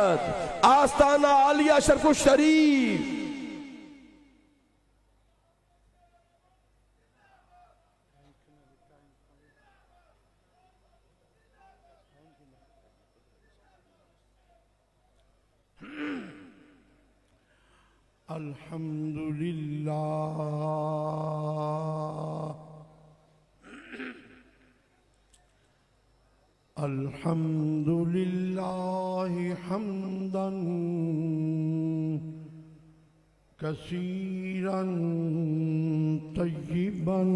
ज़ियारत आस्ताना आलिया शरफुल शरीफ। अल्हम्दुलिल्लाह अल्हम्दुलिल्लाह हम्दन कसीरन तय्यिबन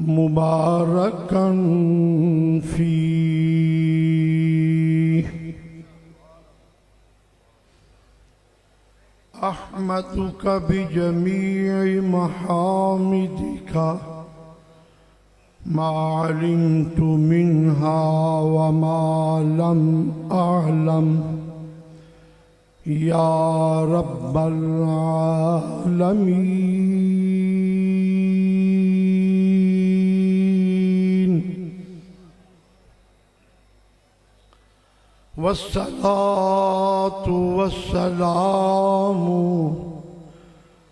मुबारकन फीह। अहमदुका बिजमीइ महामिदिका मा अलिमतु मिन्हा व मा लम अअलम या रब्बल आलमीन। वस्सलातु वस्सलामु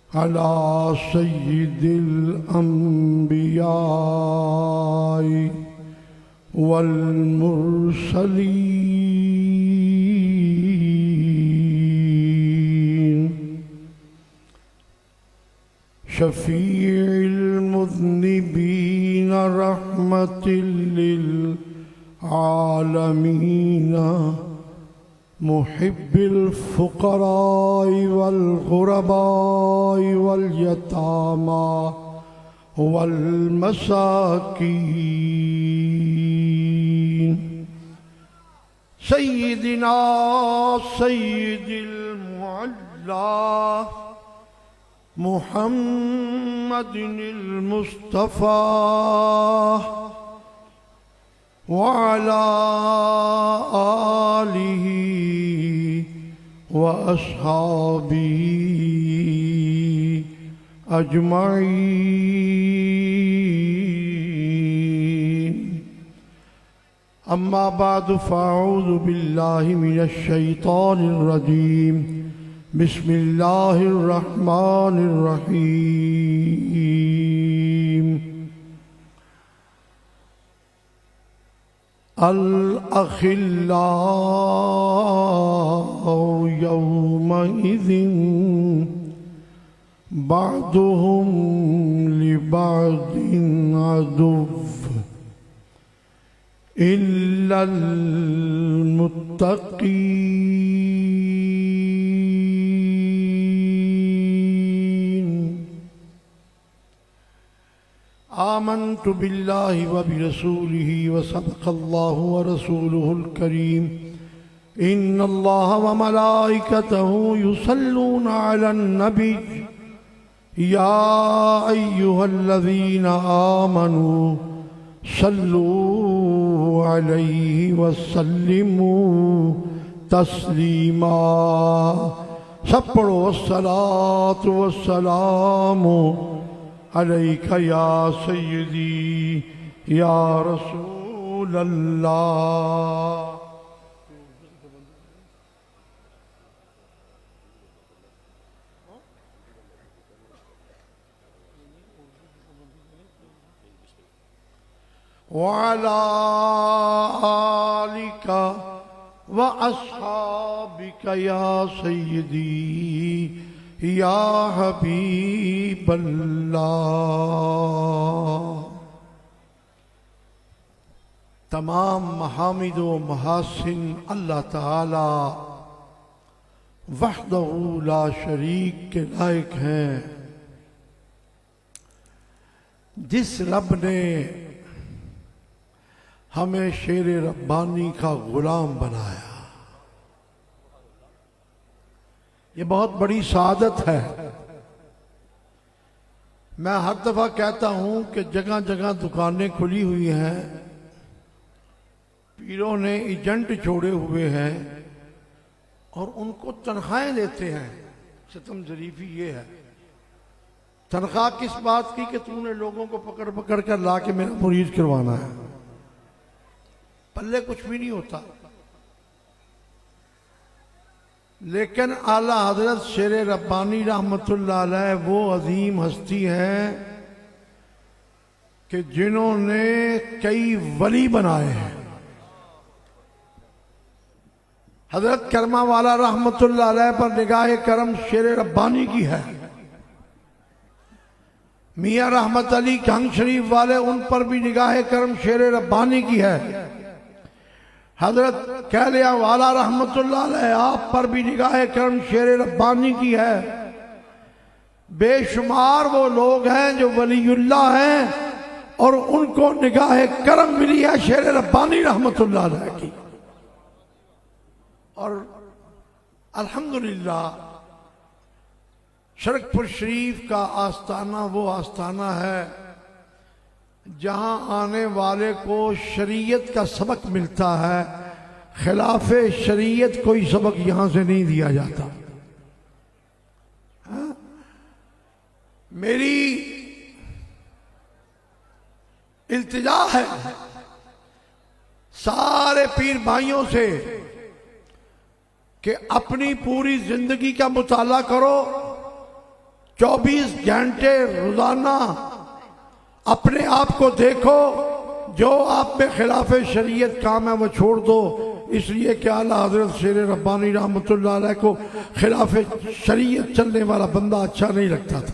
अला सय्यिदिल अंबियाई वल मुरसलीन शफीइल मुज़निबीन रहमतिल लिल आलमीन मुहिब्बिल फुक़राई वल ग़ुरबाई वल यतामा वल मसाकीन सय्यिदिना सय्यिदिल मुअल्ला मुहम्मदिनिल मुस्तफ़ा वअला आलिही व अस्हाबिही अजमईन। अम्मा बादु फ़अऊज़ु बिल्लाहि मिनश शैतानिर रजीम। बिस्मिल्लाहिर रहमानिर रहीम। अल अखिल्लाउ यौमइज़िन बअदुहुम लिबअदिन अदुव्व इल्लल मुत्तक़ीन। आमन्तु बिल्लाहि व बिरसूलिहि व सदक़ल्लाहु व रसूलुहुल करीम। इन्नल्लाह व मलाइकतहु युसल्लूना अलन नबी या अय्युहल्लज़ीना आमनू सल्लू अलैहि व सल्लिमू तस्लीमा। सब पढ़ो अस्सलातु वस्सलामु अलैका या सय्यदी या रसूल अल्लाह। व अला आलिका व अस्हाबिका या सय्यदी या हबीबल्लाह। तमाम महामिद व महासिन अल्लाह ताला वहदहू ला शरीक के लायक हैं। जिस रब ने हमें शेर रब्बानी का गुलाम बनाया, ये बहुत बड़ी सादत है। मैं हर दफा कहता हूं कि जगह जगह दुकानें खुली हुई हैं, पीरों ने एजेंट छोड़े हुए हैं और उनको तनख्वाहें देते हैं। सितम ज़रीफ़ी ये है, तनख्वाह किस बात की कि तूने लोगों को पकड़ पकड़ कर ला के मेरा मुरीद करवाना है। पल्ले कुछ भी नहीं होता। लेकिन आला हजरत शेर रब्बानी रहमतुल्लाह अलैह वो अजीम हस्ती है कि जिन्होंने कई वली बनाए हैं। हजरत करमा वाला रहमतुल्लाह अलैह पर निगाह करम शेर रब्बानी की है। मियाँ रहमत अली कंग शरीफ वाले उन पर भी निगाह करम शेर रब्बानी की है। हजरत कहलिया वाला रहमतुल्लाह अलैह आप पर भी निगाह करम शेर रब्बानी की है। बेशुमार वो लोग हैं जो वलीउल्लाह हैं और उनको निगाह करम मिली है शेर रब्बानी रहमतुल्लाह अलैह की। और अल्हम्दुलिल्लाह शरकपुर शरीफ का आस्ताना वो आस्ताना है जहां आने वाले को शरीयत का सबक मिलता है। खिलाफे शरीयत कोई सबक यहां से नहीं दिया जाता। हाँ? मेरी इल्तिजा है सारे पीर भाइयों से कि अपनी पूरी जिंदगी का मुताला करो। 24 घंटे रोजाना अपने आप को देखो, जो आप में खिलाफ शरीयत काम है वो छोड़ दो। इसलिए कि आला हजरत शेर रब्बानी रहमतुल्लाह अलैह को खिलाफ शरीयत चलने वाला बंदा अच्छा नहीं लगता था।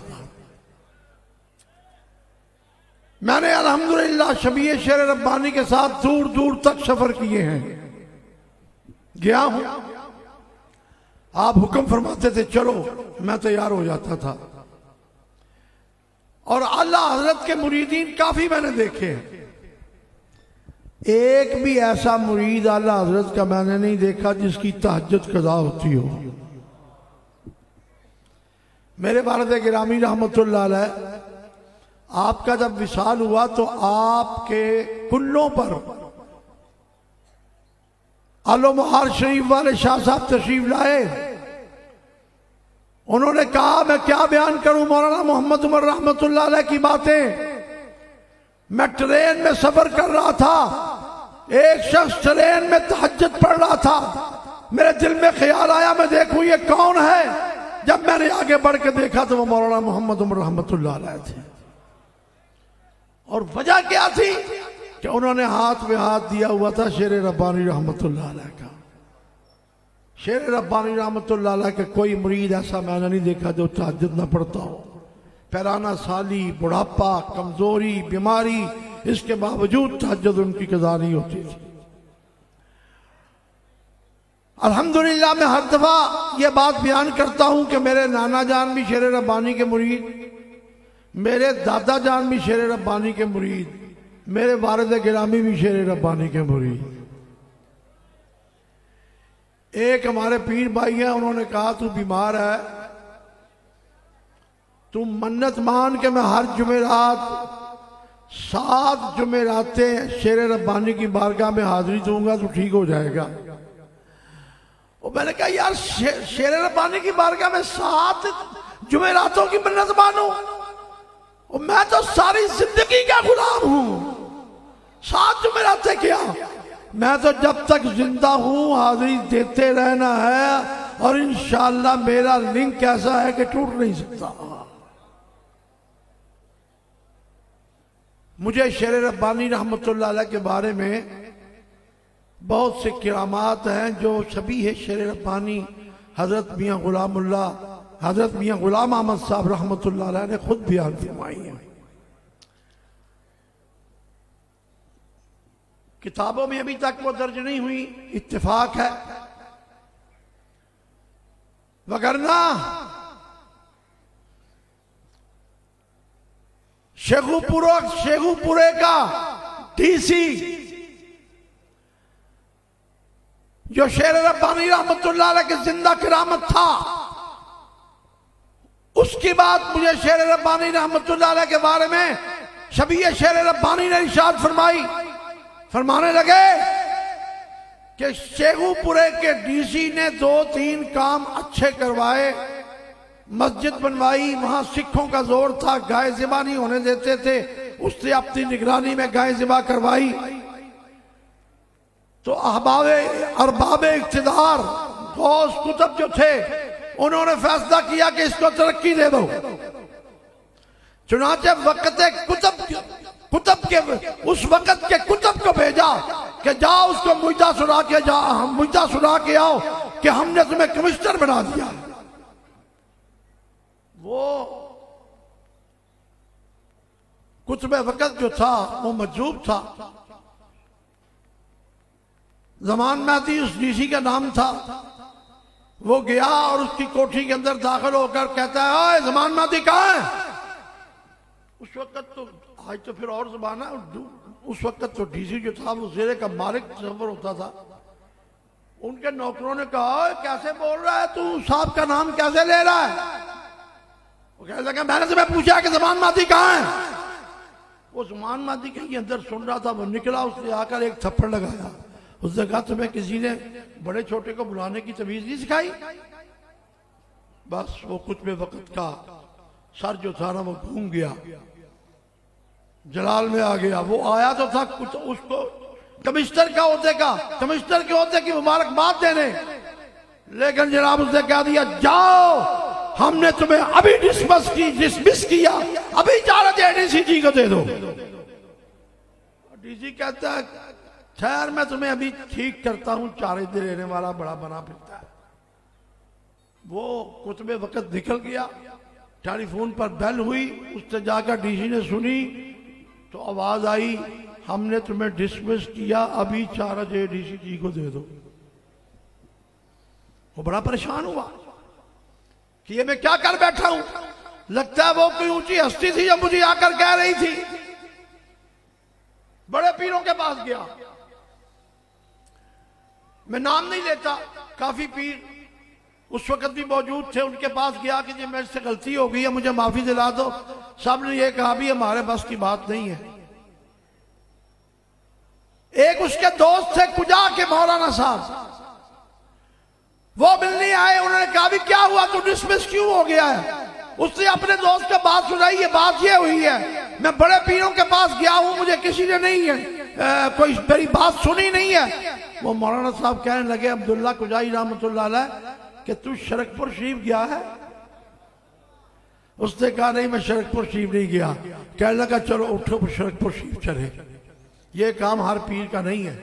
मैंने अल्हम्दुलिल्लाह शबीए शेर रब्बानी के साथ दूर दूर तक सफर किए हैं, गया हूं। आप हुक्म फरमाते थे चलो, मैं तैयार हो जाता था। और अल्लाह हजरत के मुरीदीन काफी मैंने देखे हैं। एक भी ऐसा मुरीद अल्लाह हजरत का मैंने नहीं देखा जिसकी तहज्जुद कज़ा होती हो। मेरे वालिद गिरामी रहमतुल्लाह अलैह आपका जब विसाल हुआ तो आपके कुल्लों पर आलो मुहार शरीफ वाले शाह साहब तशरीफ लाए। उन्होंने कहा मैं क्या बयान करूं मौलाना मोहम्मद उमर रहमतुल्लाह अलैह की बातें। मैं ट्रेन में सफर कर रहा था, एक शख्स ट्रेन में तहज्जुद पढ़ रहा था। मेरे दिल में ख्याल आया मैं देखूं ये कौन है। जब मैंने आगे बढ़ के देखा तो वो मौलाना मोहम्मद उमर रहमतुल्लाह अलैह थे। और वजह क्या थी कि उन्होंने हाथ में हाथ दिया हुआ था शेर रब्बानी रहमतुल्लाह अलैह का। शेर रब्बानी रहमतुल्लाह अलैह का कोई मुरीद ऐसा मैंने नहीं देखा जो तहज्जुद न पढ़ता हो। पैराना साली, बुढ़ापा, कमजोरी, बीमारी, इसके बावजूद तहज्जुद उनकी कज़ा नहीं होती थी। अल्हम्दुलिल्लाह मैं हर दफा ये बात बयान करता हूं कि मेरे नाना जान भी शेर रब्बानी के मुरीद, मेरे दादा जान भी शेर रब्बानी के मुरीद, मेरे वालिद गिरामी भी शेर रब्बानी के मुरीद। एक हमारे पीर भाई हैं, उन्होंने कहा तू बीमार है, तू मन्नत मान के मैं हर जुमेरात 7 जुमेरातें शेर रब्बानी की बारगाह में हाजिरी दूंगा तो ठीक हो जाएगा। और मैंने कहा यार शेर रब्बानी की बारगाह में 7 जुमेरातों की मन्नत मानूं, और मैं तो सारी जिंदगी का गुलाम हूं। 7 जुमेरातें क्या, मैं तो जब तक जिंदा हूं हाजिरी देते रहना है। और इंशाअल्लाह मेरा लिंक ऐसा है कि टूट नहीं सकता। मुझे शेर रब्बानी रहमतुल्लाह अलैह के बारे में बहुत से किरामात हैं जो शबीह शेर रब्बानी हजरत मियाँ गुलामुल्लाह, हजरत मियाँ गुलाम अहमद साहब रहमतुल्लाह अलैह ने खुद बयान फरमाई हैं। किताबों में अभी तक वो दर्ज नहीं हुई, इत्तेफाक है, वगरना शेखुपुरे का डीसी जो शेर रब्बानी रहमतुल्लाह अलैह के जिंदा किरामत था, उसकी बात मुझे शेर रब्बानी रहमतुल्लाह अलैह के बारे में शबीह शेर रब्बानी ने इरशाद फरमाई। फरमाने लगे कि शेखुपुरे के डीसी ने 2-3 काम अच्छे करवाए, मस्जिद बनवाई, वहां सिखों का जोर था, गाय ज़िबा नहीं होने देते थे, उसने अपनी निगरानी में गाय ज़िबा करवाई। तो अरबाब इक़्तिदार गौस कुतुब जो थे उन्होंने फैसला किया कि इसको तरक्की दे दो। चुनाचे कुतुब के उस वक्त के कुतुब को भेजा कि जाओ उसको मुइदा सुना के आओ कि हमने तुम्हें कमिश्नर बना दिया। वो कुतुब वक्त जो था वो मजजूब था। ज़मान महदी उस डीसी का नाम था। वो गया और उसकी कोठी के अंदर दाखिल होकर कहता है, ओए ज़मान महदी कहाँ है? उस वक्त तो, आज तो फिर और ज़माना है, उस वक्त तो डीसी जो था वो ज़ेरे का मालिक तस्वर होता था। उनके नौकरों ने कहा, कैसे बोल रहा है तू, साहब का नाम कैसे ले रहा है? वो कहने लगा, मैंने तुम्हें पूछा कि ज़मान महदी कहाँ है? वो ज़मान महदी कहीं अंदर सुन रहा था। वो निकला, उसने आकर एक थप्पड़ लगाया। उसने कहा, तुम्हें किसी ने बड़े छोटे को बुलाने की तमीज नहीं सिखाई? बस वो कुतुब वक्त का सर जो था ना वो घूम गया, जलाल में आ गया। वो आया तो था कुछ उसको कमिश्नर के होते की मुबारकबाद देने, लेकिन जनाब उसने कह दिया, जाओ हमने तुम्हें अभी डिसमिस किया, अभी चार्ज एडीसी जी को दे दो। डीसी कहता है, खैर मैं तुम्हें अभी ठीक करता हूं, चार्ज देने वाला बड़ा बना फिरता है। वो कुतुब वक्त निकल गया। टेलीफोन पर बेल हुई, उससे जाकर डीसी ने सुनी तो आवाज आई, हमने तुम्हें डिसमिस किया, अभी चार्ज एडीसी जी को दे दो। वो बड़ा परेशान हुआ कि ये मैं क्या कर बैठा हूं। लगता है वो कोई ऊंची हस्ती थी जो मुझे आकर कह रही थी। बड़े पीरों के पास गया, मैं नाम नहीं लेता, काफी पीर उस वक्त भी मौजूद थे। उनके पास गया कि जी मेरे से गलती हो गई है, मुझे माफी दिला दो। सब ने ये कहा, भी हमारे बस की बात नहीं है। एक उसके दोस्त थे कुजा के मौलाना साहब, वो मिलने आए। उन्होंने कहा, भी क्या हुआ, तू डिसमिस क्यों हो गया है? उसने अपने दोस्त को बात सुनाई, है बात ये हुई है, मैं बड़े पीरों के पास गया हूं, मुझे किसी ने नहीं है कोई मेरी बात सुनी नहीं है। वो मौलाना साहब कहने लगे, अब्दुल्ला कुजाई रहमतुल्लाह अलैह, कि तू शरकपुर शरीफ गया है? उसने कहा, नहीं मैं शरकपुर शरीफ नहीं गया। कहने लगा, चलो उठो शरकपुर शरीफ चले, ये काम हर पीर का नहीं है।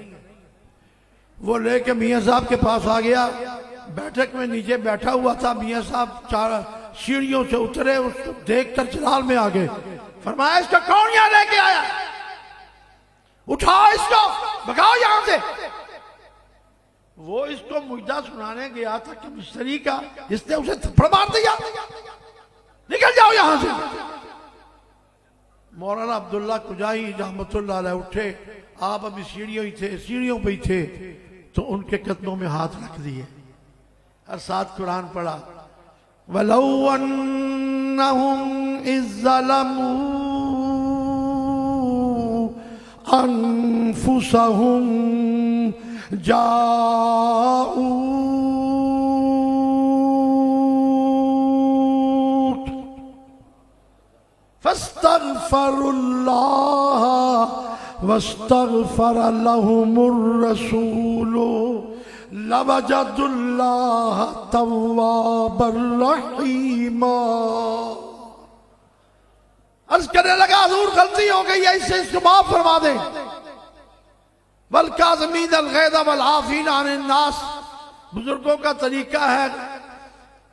वो लेके मियाँ साहब के पास आ गया। बैठक में नीचे बैठा हुआ था। मियाँ साहब 4 सीढ़ियों से उतरे, उसको देखकर जलाल में आ गए। फरमाया, इसको कौन यहां लेके आया? उठाओ इसको, भगाओ यहां से। वो इसको मुइदा सुनाने गया था कमिश्नरी का, इसने उसे थप्पड़ मार दिया, निकल जाओ यहां से। मौलाना अब्दुल्ला कुजाई रहमतुल्लाह अलैह उठे। आप अभी सीढ़ियों पे ही थे तो उनके कदमों में हाथ रख दिए और साथ कुरान पढ़ा, वलौ अन्नहुम इज़्ज़लमू अनफुसहुम जाऊक फस्तगफरुल्लाह वस्तगफर लहुमुर रसूल लवजदुल्लाह तव्वाबर रहीमा। अर्ज करने लगा, हुजूर गलती हो गई है, इसको माफ फरमा दे। वल काज़िमीन अल गैज़ वल आफ़ीन अनिन नास, बुजुर्गों का तरीका है,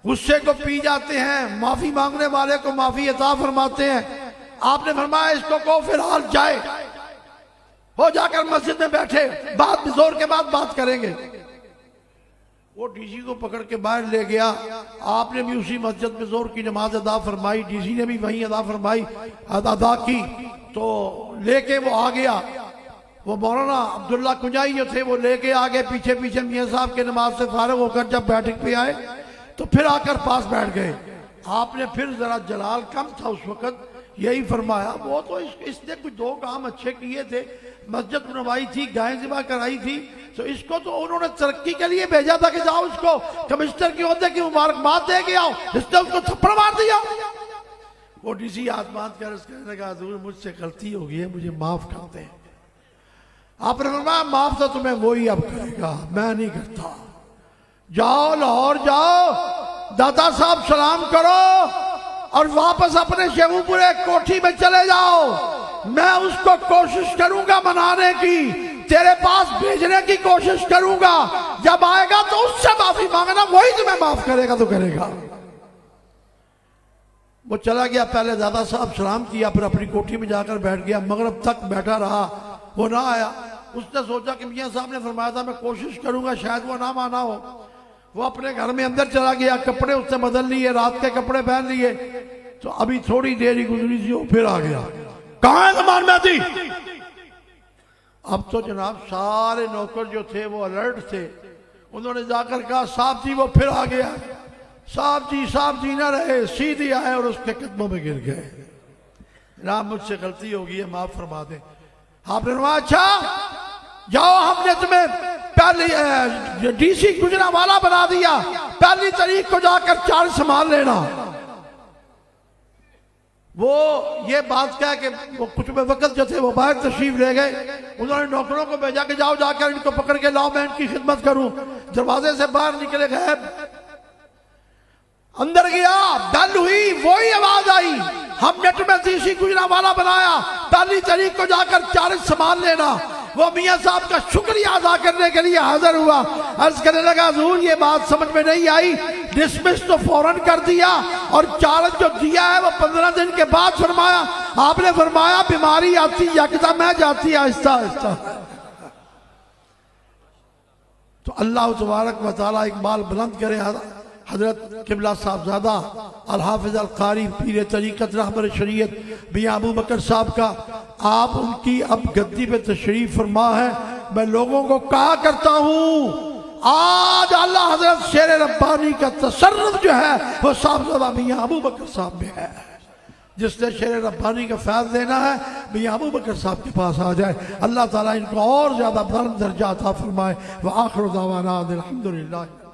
गुस्से को पी जाते हैं, माफी मांगने वाले को माफी अता फरमाते हैं। आपने फरमाया, इसको को फिलहाल जाए, हो जाकर मस्जिद में बैठे, बात जोर के बाद बात करेंगे। वो डीसी को पकड़ के बाहर ले गया। आपने भी उसी मस्जिद में जोर की नमाज अदा फरमाई, डीसी ने भी वहीं अदा फरमाई, अदा की। तो लेके वो आ गया। वो मौलाना अब्दुल्ला कुजाई जो थे वो लेके आगे पीछे पीछे मियाँ साहब के नमाज से फारिग होकर जब बैठक पे आए तो फिर आकर पास बैठ गए। आपने फिर जरा जलाल कम था उस वक्त, यही फरमाया, वो तो इसने कुछ 2 काम अच्छे किए थे, मस्जिद बनवाई थी, गायें ज़िबा कराई थी, तो इसको तो उन्होंने तरक्की के लिए भेजा था कि जाओ इसको कमिश्नर के ओहदे की मुबारकबाद दे के आओ, इसने उसको थप्पड़ मार दिया। वो डीसी हाथ बांध कर कहने लगा, हुजूर मुझसे गलती हो गई है, मुझे माफ कर दे। आपने फरमाया, माफ तो तुम्हें वही अब करेगा, मैं नहीं करता। जाओ लाहौर जाओ, दादा साहब सलाम करो और वापस अपने शेखुपुरे कोठी में चले जाओ। मैं उसको कोशिश करूंगा मनाने की, तेरे पास भेजने की कोशिश करूंगा। जब आएगा तो उससे माफी मांगना, वही तुम्हें माफ करेगा तो करेगा। वो चला गया, पहले दादा साहब सलाम किया, फिर अपनी कोठी में जाकर बैठ गया। मगरिब तक बैठा रहा, वो ना आया। उसने सोचा कि मियाँ साहब ने फरमाया था मैं कोशिश करूंगा, शायद वो ना माना हो। वो अपने घर में अंदर चला गया, कपड़े उसने बदल लिए, रात के कपड़े पहन लिए। तो अभी थोड़ी देर ही गुजरी थी, वो फिर आ गया। कहाँ है ज़मान मेहदी? अब तो जनाब सारे नौकर जो थे वो अलर्ट थे। उन्होंने जाकर कहा साहब जी वो फिर आ गया। साहब जी ना रहे, सीधे आए और उसके कदमों में गिर गए। जनाब मुझसे गलती हो गई है, माफ फरमा दें। आपने फरमाया अच्छा जाओ, हमने तुम्हें पहले डीसी गुजरांवाला बना दिया, पहली तारीख को जाकर चार्ज संभाल लेना। वो ये बात कह के वो कुछ में वक्त जो थे वो बाहर तशरीफ ले गए। उन्होंने नौकरों को भेजा कि जाओ जाकर इनको पकड़ के लाओ, मैं इनकी खिदमत करूं। दरवाजे से बाहर निकले गए, अंदर गया, बेल हुई, वही आवाज आई हमने तुम्हें डीसी गुजरांवाला बनाया, पहली तारीख को जाकर चार्ज संभाल लेना। वो मियाँ साहब का शुक्रिया अदा करने के लिए हाजिर हुआ। अर्ज करने लगा हुजूर ये बात समझ में नहीं आई, डिसमिस तो फौरन कर दिया और चार्ज जो दिया है वो 15 दिन के बाद फरमाया। आपने फरमाया बीमारी आती यकदम है, जाती आहिस्ता आहिस्ता। तो अल्लाह तबारक व तआला इकबाल बुलंद करे हजरत किबला साहबजादा अल हाफिज अल कारी पीर तरीक़त रहबर शरीयत मियां अबू बकर साहब का, आप उनकी अब गद्दी पे तशरीफ फरमा है। मैं लोगों को कहा करता हूँ आज अल्लाह हजरत शेर रब्बानी का तसर्रुफ जो है वो साहबजादा मियां अबू बकर साहब में है। जिसने शेर रब्बानी का फैज़ लेना है मियां अबू बकर साहब के पास आ जाए। अल्लाह ताला इनको और ज्यादा बुलंद दर्जा अता फरमाए। व आखिर दावाना अल्हम्दुलिल्लाह।